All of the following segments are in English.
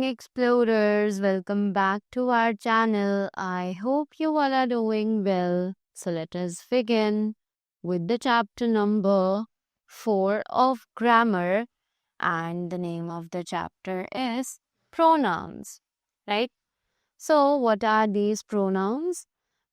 explorers, welcome back to our channel. I hope you all are doing well. So let us begin with the chapter number 4 of grammar, and the name of the chapter is pronouns, right? So what are these pronouns?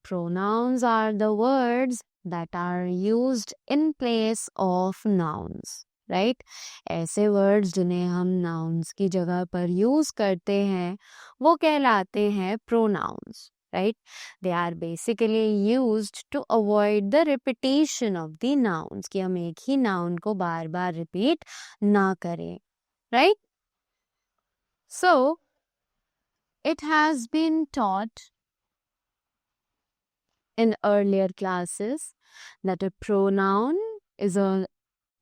Pronouns are the words that are used in place of nouns, right ऐसे words जिन्हें हम nouns की जगह पर use करते हैं वो कहलाते हैं pronouns, right. They are basically used to avoid the repetition of the nouns, कि हम एक ही नाउन को बार बार रिपीट ना करें, right. So it has been taught in earlier classes that a pronoun is a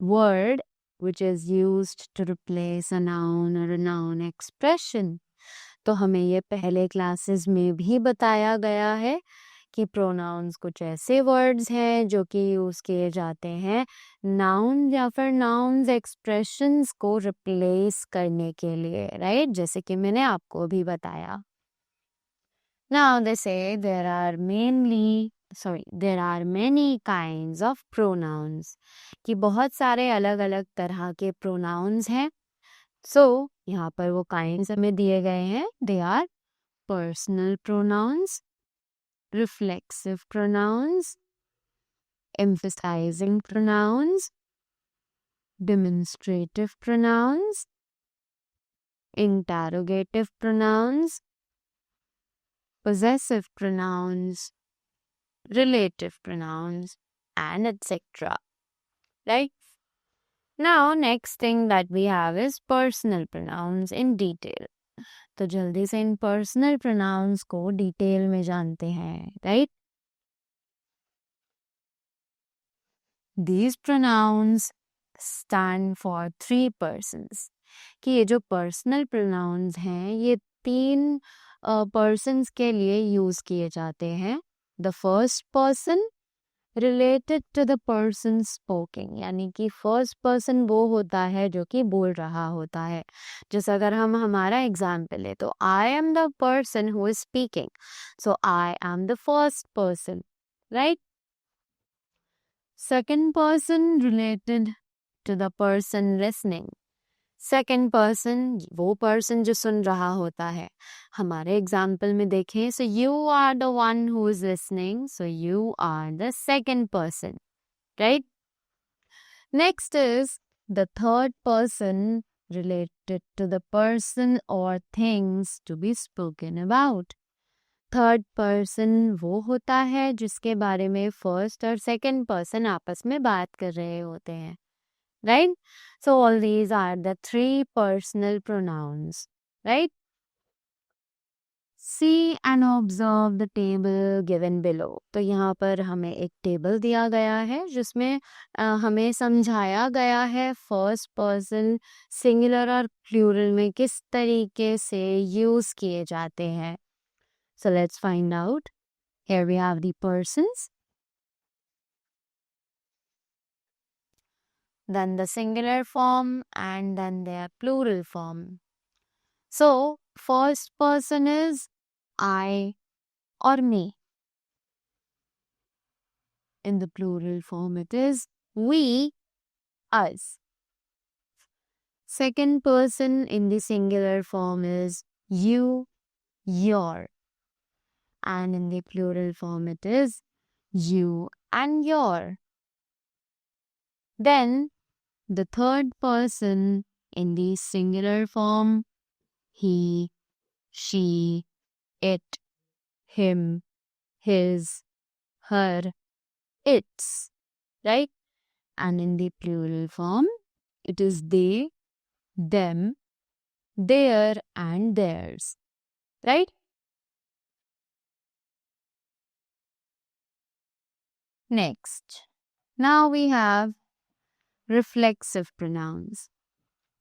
word which is used to replace a noun or a noun expression. तो हमें ये पहले क्लासेस में भी बताया गया है कि प्रोनाउंस कुछ ऐसे वर्ड्स हैं जो कि यूज किए जाते हैं नाउन या फिर नाउन्स एक्सप्रेशंस को रिप्लेस करने के लिए, राइट, जैसे कि मैंने आपको भी बताया. Now they say there are many kinds of pronouns, कि बहुत सारे अलग अलग तरह के pronouns हैं. So यहाँ पर वो kinds हमें दिए गए हैं. They are personal pronouns, reflexive pronouns, emphasizing pronouns, demonstrative pronouns, interrogative pronouns, possessive pronouns, relative pronouns, and etc. Right? Now, next thing that we have is personal pronouns in detail. तो जल्दी से इन personal pronouns को detail में जानते हैं, right? These pronouns stand for 3 persons. कि ये जो personal pronouns हैं ये 3 persons के लिए यूज किए जाते हैं. The first person related to the person speaking, यानी कि first person वो होता है जो कि बोल रहा होता है. जैसे अगर हम हमारा एग्जाम्पल ले तो I am the person who is speaking, so I am the first person, right? Second person related to the person listening. Second person वो पर्सन जो सुन रहा होता है. हमारे एग्जाम्पल में देखें, so you are the one who is listening, so you are the second person, right. Next is the third person related to the person or things to be spoken about. Third person वो होता है जिसके बारे में first और second person आपस में बात कर रहे होते हैं, right? So all these are the 3 personal pronouns, right? See and observe the table given below. तो यहाँ पर हमें एक टेबल दिया गया है जिसमें हमें समझाया गया है फर्स्ट पर्सन सिंगुलर और प्लूरल में किस तरीके से यूज किए जाते हैं. So let's find out. Here we have the persons, then the singular form, and then their plural form. So, first person is I or me. In the plural form, it is we, us. Second person in the singular form is you, your. And in the plural form, it is you and your. Then, the third person in the singular form, he, she, it, him, his, her, its, right? And in the plural form, it is they, them, their, and theirs, right? Next, now we have reflexive pronouns.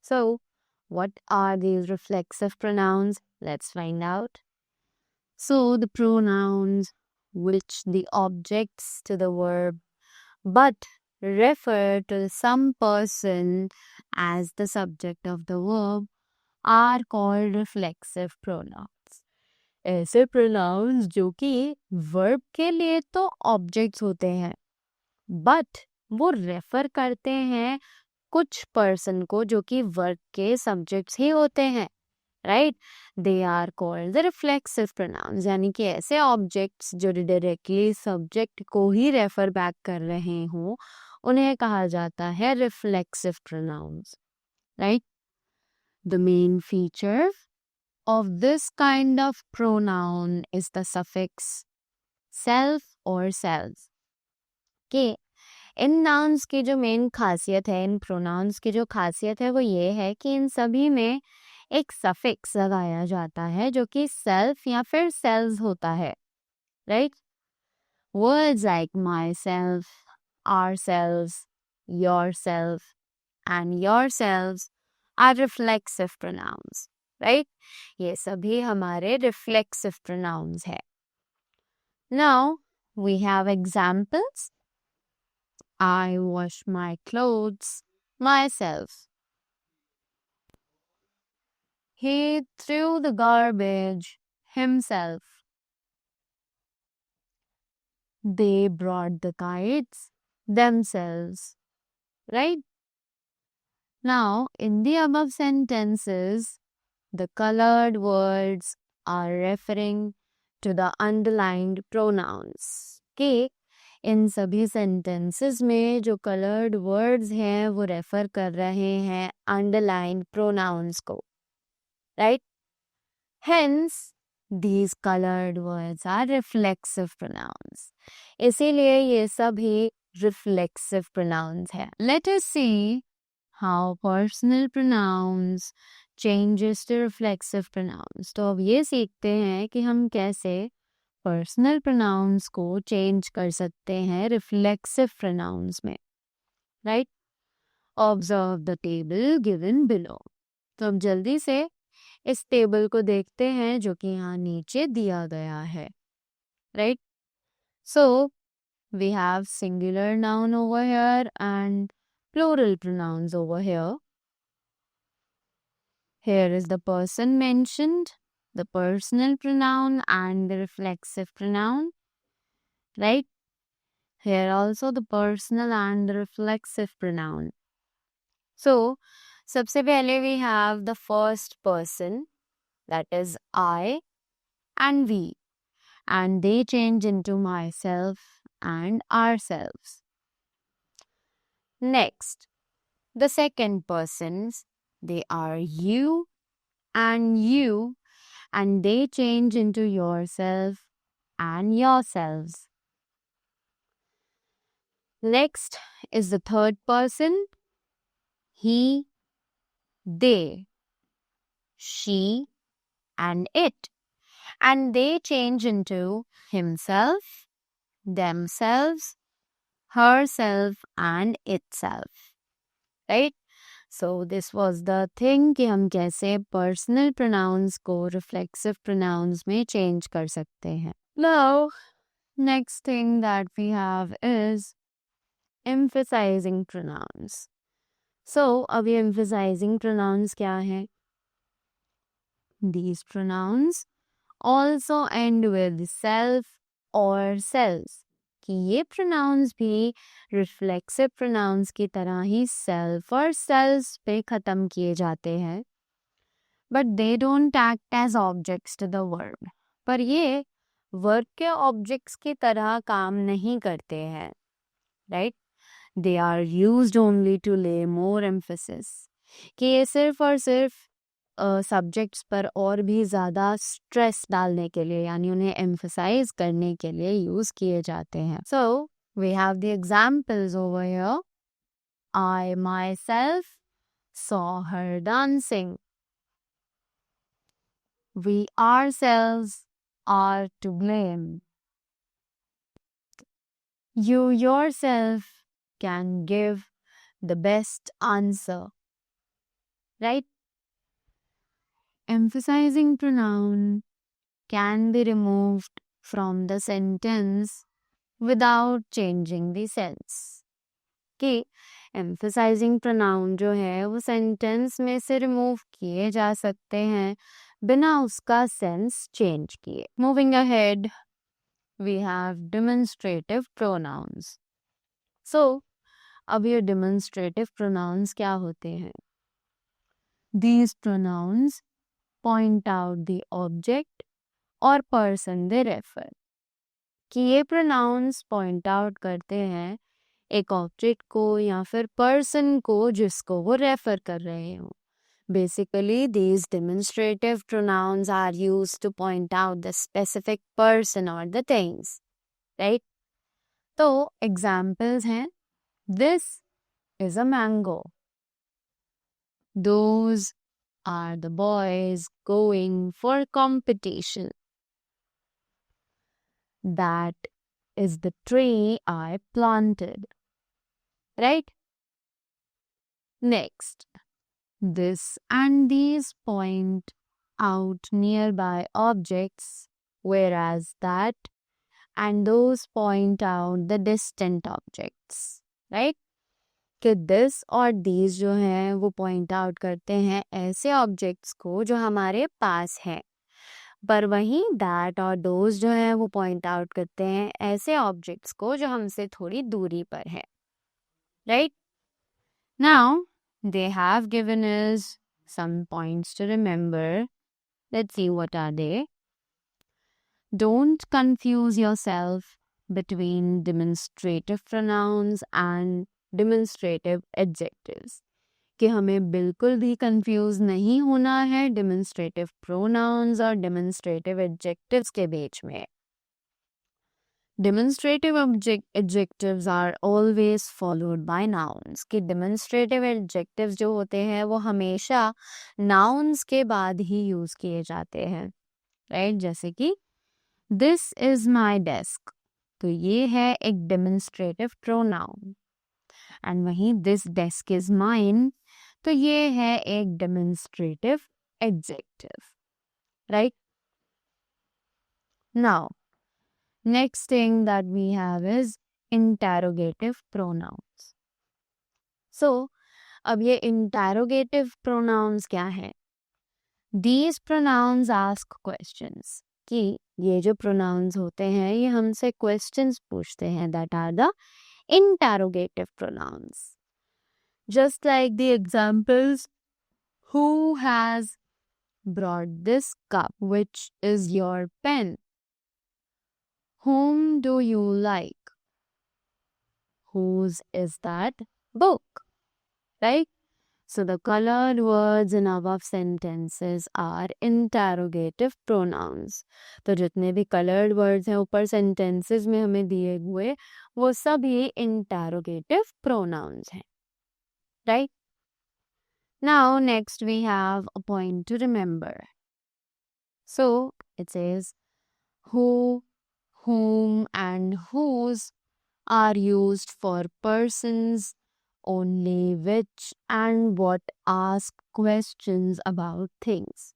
So, what are these reflexive pronouns? Let's find out. So, the pronouns which the objects to the verb but refer to some person as the subject of the verb are called reflexive pronouns. ऐसे pronouns जो कि verb के लिए तो objects होते हैं, but वो refer करते हैं कुछ person को जो कि verb के subjects ही होते हैं, right? They are called the reflexive pronouns, यानी कि ऐसे objects जो directly subject को ही refer back कर रहे हों, उन्हें कहा जाता है reflexive pronouns, right? The main feature of this kind of pronoun is the suffix self or selves. कि इन nouns की जो main खासियत है, इन pronouns की जो खासियत है वो ये है कि इन सभी में एक suffix लगाया जाता है जो कि self या फिर selves होता है, right? Words like myself, ourselves, yourself, and yourselves are reflexive pronouns, right? ये सभी हमारे reflexive pronouns है. Now we have examples. I wash my clothes myself. He threw the garbage himself. They brought the kites themselves, right? Now, in the above sentences, the colored words are referring to the underlined pronouns. कि इन सभी sentences में जो colored words हैं वो refer कर रहे हैं underlined pronouns को, right? Hence, these colored words are reflexive pronouns. इसीलिए ये सभी reflexive pronouns हैं. Let us see how personal pronouns changes to reflexive pronouns. तो अब ये सीखते हैं कि हम कैसे personal pronouns को change कर सकते हैं reflexive pronouns में, right? Observe the table given below. तो अब जल्दी से इस टेबल को देखते हैं जो कि यहाँ नीचे दिया गया है, right? So we have singular noun over here and plural pronouns over here. Here is the person mentioned, the personal pronoun and the reflexive pronoun, right? Here also the personal and the reflexive pronoun. So, सबसे पहले we have the first person, that is I and we, and they change into myself and ourselves. Next, the second persons, they are you, and they change into yourself and yourselves. Next is the third person, he, they, she, and it, and they change into himself, themselves, herself, and itself, right? So this was the thing कि हम कैसे personal pronouns को reflexive pronouns में change कर सकते हैं. Now, next thing that we have is emphasizing pronouns. So, अभी emphasizing pronouns क्या हैं? These pronouns also end with self or selves. कि ये pronouns भी reflexive pronouns की तरह ही self और selves पे ख़त्म किए जाते हैं. But they don't act as objects to the verb. पर ये verb के objects की तरह काम नहीं करते हैं, right? They are used only to lay more emphasis. कि ये सिर्फ और सिर्फ सब्जेक्ट्स पर और भी ज़्यादा स्ट्रेस डालने के लिए यानी उन्हें एम्फसाइज करने के लिए यूज़ किए जाते हैं. So we have the examples over here. I myself saw her dancing. We ourselves are to blame. You yourself can give the best answer, right? Emphasizing pronoun can be removed from the sentence without changing the sense. कि emphasising pronoun जो है वो sentence में से remove किए जा सकते हैं बिना उसका सेंस चेंज किए. Moving ahead, we have demonstrative pronouns. So अब ये डेमोन्स्ट्रेटिव प्रोनाउंस क्या होते हैं? These pronouns point out the object और person they refer. कि ये pronouns point out करते हैं एक ऑब्जेक्ट को या फिर पर्सन को जिसको वो रेफर कर रहे हो. Basically, these demonstrative pronouns are used to point out the specific person or the things, right? तो examples हैं, this is a mango. Those are the boys going for competition. That is the tree I planted. Right? Next, this and these point out nearby objects, whereas that and those point out the distant objects. Right? कि this और these जो हैं वो point out करते हैं ऐसे objects को जो हमारे पास हैं, पर वहीं दैट और दोज जो हैं वो पॉइंट आउट करते हैं ऐसे ऑब्जेक्ट्स को जो हमसे थोड़ी दूरी पर है. Right? Now they have given us some points to remember. Let's see what are they. Don't confuse yourself between demonstrative pronouns and demonstrative adjectives. कि हमें बिल्कुल भी कंफ्यूज नहीं होना है demonstrative pronouns और demonstrative adjectives के बीच में. Demonstrative adjectives are always followed by nouns. कि demonstrative adjectives जो होते हैं वो हमेशा nouns के बाद ही यूज किए जाते हैं. राइट? जैसे कि this is my desk. तो ये है एक डेमोन्स्ट्रेटिव प्रोनाउन. एंड वहीं दिस डेस्क इज माइन, तो ये है एक demonstrative adjective. Right? Now next thing that we have is interrogative pronouns. So अब ये इंटरोगेटिव प्रोनाउंस क्या है? These pronouns ask questions. कि ये जो प्रोनाउंस होते हैं ये हमसे क्वेश्चंस पूछते हैं. That are the interrogative pronouns. Just like the examples, who has brought this cup, which is your pen, whom do you like, whose is that book. Right? So the colored words in above sentences are interrogative pronouns. तो जितने भी colored words हैं ऊपर sentences में हमें दिए हुए वो सब ये interrogative pronouns हैं. Right? Now next we have a point to remember. So it says who, whom and whose are used for persons only, which and what ask questions about things.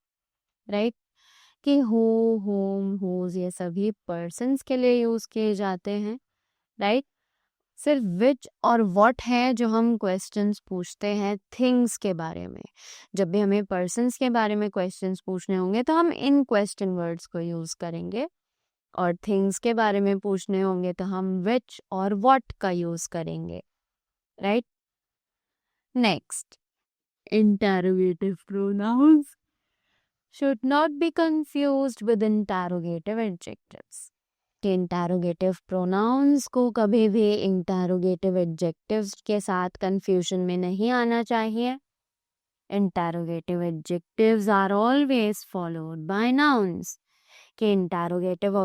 Right? कि who, whom, whose ये सभी persons के लिए use किए जाते हैं. Right? सिर्फ which और what है जो हम questions पूछते हैं things के बारे में. जब भी हमें persons के बारे में questions पूछने होंगे तो हम इन question words को यूज करेंगे, और things के बारे में पूछने होंगे तो हम which और what का यूज करेंगे. Right? Next, interrogative pronouns should not be confused with interrogative adjectives. कि interrogative pronouns को कभी भी interrogative adjectives के साथ confusion में नहीं आना चाहिए. Interrogative adjectives are always followed by nouns. कि interrogative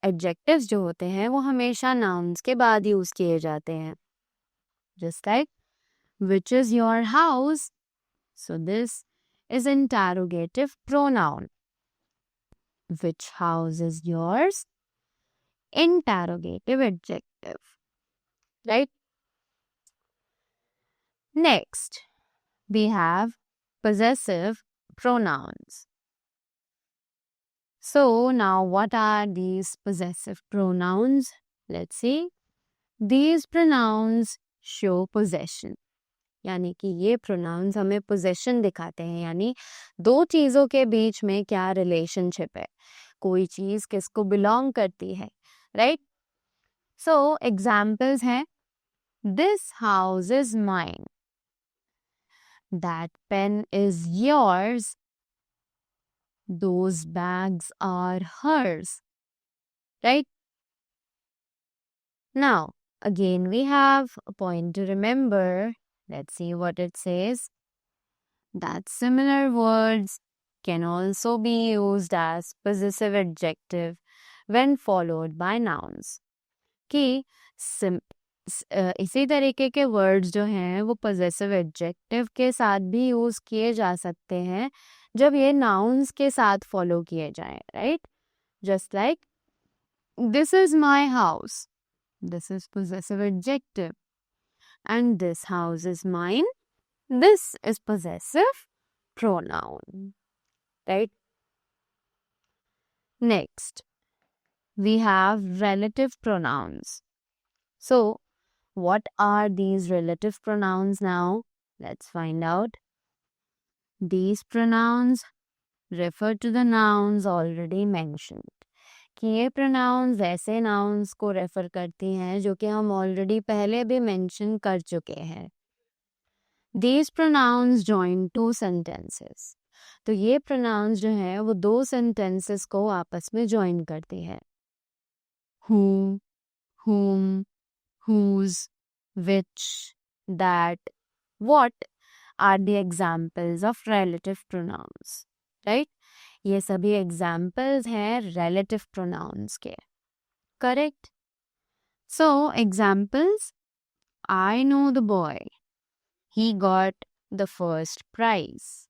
adjectives जो होते हैं वो हमेशा nouns के बाद यूज किए जाते हैं. Just like which is your house? So this is interrogative pronoun. Which house is yours? Interrogative adjective. Right? Next, we have possessive pronouns. So now what are these possessive pronouns? Let's see. These pronouns show possession. यानी कि ये pronounce हमें possession दिखाते हैं, यानी दो चीजों के बीच में क्या रिलेशनशिप है, कोई चीज किसको बिलोंग करती है, राइट? सो एग्जाम्पल्स हैं, this house is mine, that pain is yours, those bags are hers, right? Now, again, we have a point to remember. Let's see what it says. That similar words can also be used as possessive adjective when followed by nouns. कि इसी तरीके के words जो हैं वो possessive adjective के साथ भी यूज किए जा सकते हैं जब ये nouns के साथ फॉलो किए जाएं, right? Just like this is my house, this is possessive adjective, and this house is mine, this is possessive pronoun, right? Next, we have relative pronouns. So what are these relative pronouns now? Let's find out. These pronouns refer to the nouns already mentioned. कि ये pronounce ऐसे nouns को refer करती हैं जो कि हम already पहले भी मेंशन कर चुके हैं. These pronouns join two sentences. तो ये प्रोनाउंस जो है वो दो सेंटेंसेस को आपस में ज्वाइन करती है. Who, whom, whose, which, that, what are the examples of relative pronouns, right? ये सभी एग्जाम्पल्स हैं relative pronouns के. Correct? So, examples. I know the boy. He got the first prize.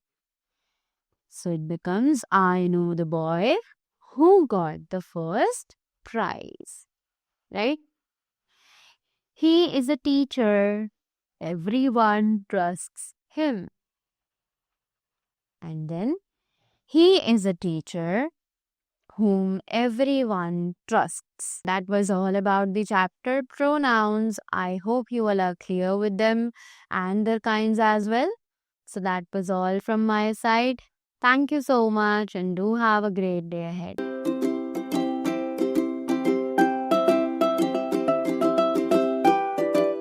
So it becomes I know the boy who got the first prize. Right? He is a teacher. Everyone trusts him. And then he is a teacher whom everyone trusts. That was all about the chapter pronouns. I hope you all are clear with them and their kinds as well. So that was all from my side. Thank you so much and do have a great day ahead.